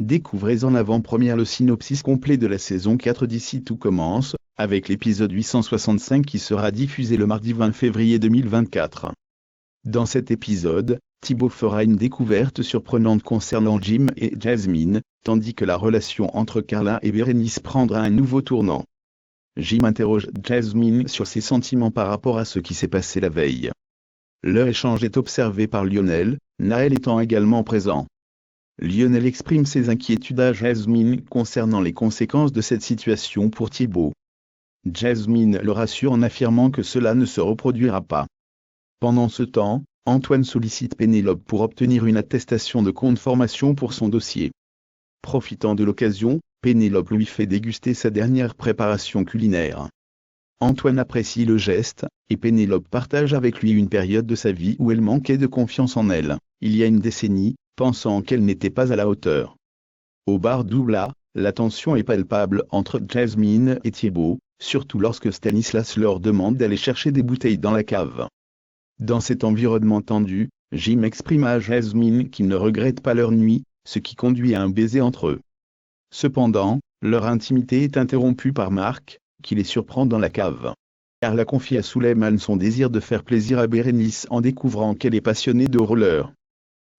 Découvrez en avant-première le synopsis complet de la saison 4 d'Ici Tout Commence, avec l'épisode 865 qui sera diffusé le mardi 20 février 2024. Dans cet épisode, Thibaut fera une découverte surprenante concernant Jim et Jasmine, tandis que la relation entre Carla et Bérénice prendra un nouveau tournant. Jim interroge Jasmine sur ses sentiments par rapport à ce qui s'est passé la veille. Leur échange est observé par Lionel, Naël étant également présent. Lionel exprime ses inquiétudes à Jasmine concernant les conséquences de cette situation pour Thibaut. Jasmine le rassure en affirmant que cela ne se reproduira pas. Pendant ce temps, Antoine sollicite Pénélope pour obtenir une attestation de conformation pour son dossier. Profitant de l'occasion, Pénélope lui fait déguster sa dernière préparation culinaire. Antoine apprécie le geste, et Pénélope partage avec lui une période de sa vie où elle manquait de confiance en elle, il y a une décennie, pensant qu'elle n'était pas à la hauteur. Au bar Doubla, la tension est palpable entre Jasmine et Thibaut, surtout lorsque Stanislas leur demande d'aller chercher des bouteilles dans la cave. Dans cet environnement tendu, Jim exprime à Jasmine qu'il ne regrette pas leur nuit, ce qui conduit à un baiser entre eux. Cependant, leur intimité est interrompue par Marc, qui les surprend dans la cave. Carla confie à Souleymane son désir de faire plaisir à Bérénice en découvrant qu'elle est passionnée de roller.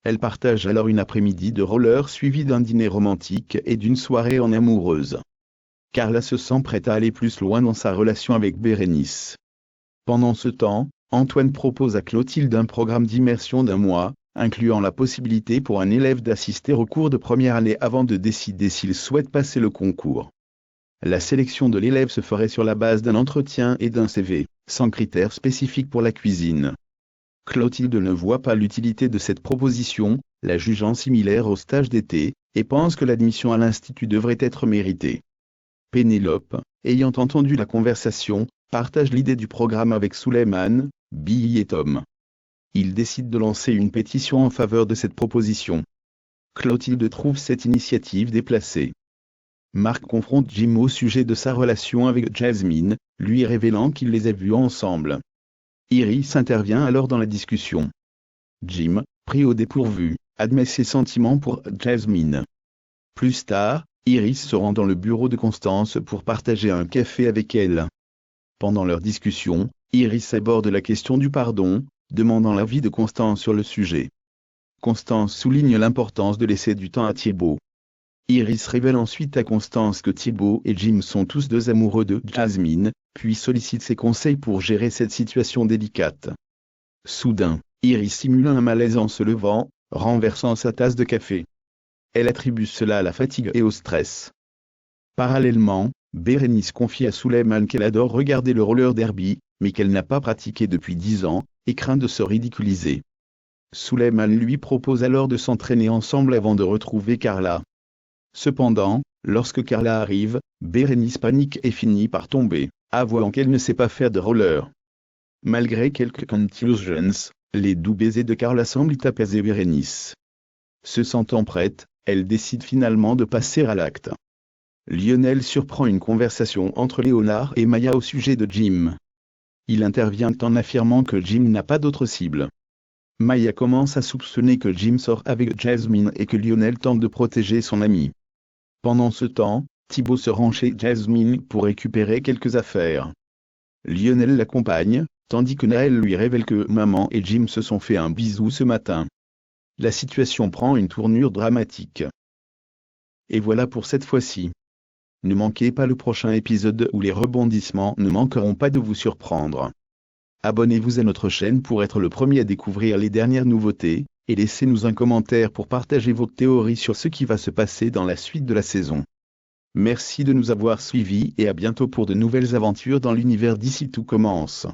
Elle partage alors une après-midi de roller suivie d'un dîner romantique et d'une soirée en amoureuse. Carla se sent prête à aller plus loin dans sa relation avec Bérénice. Pendant ce temps, Antoine propose à Clotilde un programme d'immersion d'1 mois, incluant la possibilité pour un élève d'assister au cours de première année avant de décider s'il souhaite passer le concours. La sélection de l'élève se ferait sur la base d'un entretien et d'un CV, sans critères spécifiques pour la cuisine. Clotilde ne voit pas l'utilité de cette proposition, la jugeant similaire au stage d'été, et pense que l'admission à l'institut devrait être méritée. Pénélope, ayant entendu la conversation, partage l'idée du programme avec Souleymane, Billy et Tom. Ils décident de lancer une pétition en faveur de cette proposition. Clotilde trouve cette initiative déplacée. Marc confronte Jim au sujet de sa relation avec Jasmine, lui révélant qu'il les a vus ensemble. Iris intervient alors dans la discussion. Jim, pris au dépourvu, admet ses sentiments pour Jasmine. Plus tard, Iris se rend dans le bureau de Constance pour partager un café avec elle. Pendant leur discussion, Iris aborde la question du pardon, demandant l'avis de Constance sur le sujet. Constance souligne l'importance de laisser du temps à Thibaut. Iris révèle ensuite à Constance que Thibaut et Jim sont tous deux amoureux de Jasmine, puis sollicite ses conseils pour gérer cette situation délicate. Soudain, Iris simule un malaise en se levant, renversant sa tasse de café. Elle attribue cela à la fatigue et au stress. Parallèlement, Bérénice confie à Souleymane qu'elle adore regarder le roller derby, mais qu'elle n'a pas pratiqué depuis 10 ans, et craint de se ridiculiser. Souleymane lui propose alors de s'entraîner ensemble avant de retrouver Carla. Cependant, lorsque Carla arrive, Bérénice panique et finit par tomber, avouant qu'elle ne sait pas faire de roller. Malgré quelques contusions, les doux baisers de Carla semblent apaiser Bérénice. Se sentant prête, elle décide finalement de passer à l'acte. Lionel surprend une conversation entre Léonard et Maya au sujet de Jim. Il intervient en affirmant que Jim n'a pas d'autre cible. Maya commence à soupçonner que Jim sort avec Jasmine et que Lionel tente de protéger son ami. Pendant ce temps, Thibaut se rend chez Jasmine pour récupérer quelques affaires. Lionel l'accompagne, tandis que Naël lui révèle que maman et Jim se sont fait un bisou ce matin. La situation prend une tournure dramatique. Et voilà pour cette fois-ci. Ne manquez pas le prochain épisode où les rebondissements ne manqueront pas de vous surprendre. Abonnez-vous à notre chaîne pour être le premier à découvrir les dernières nouveautés, et laissez-nous un commentaire pour partager vos théories sur ce qui va se passer dans la suite de la saison. Merci de nous avoir suivis et à bientôt pour de nouvelles aventures dans l'univers d'Ici Tout Commence.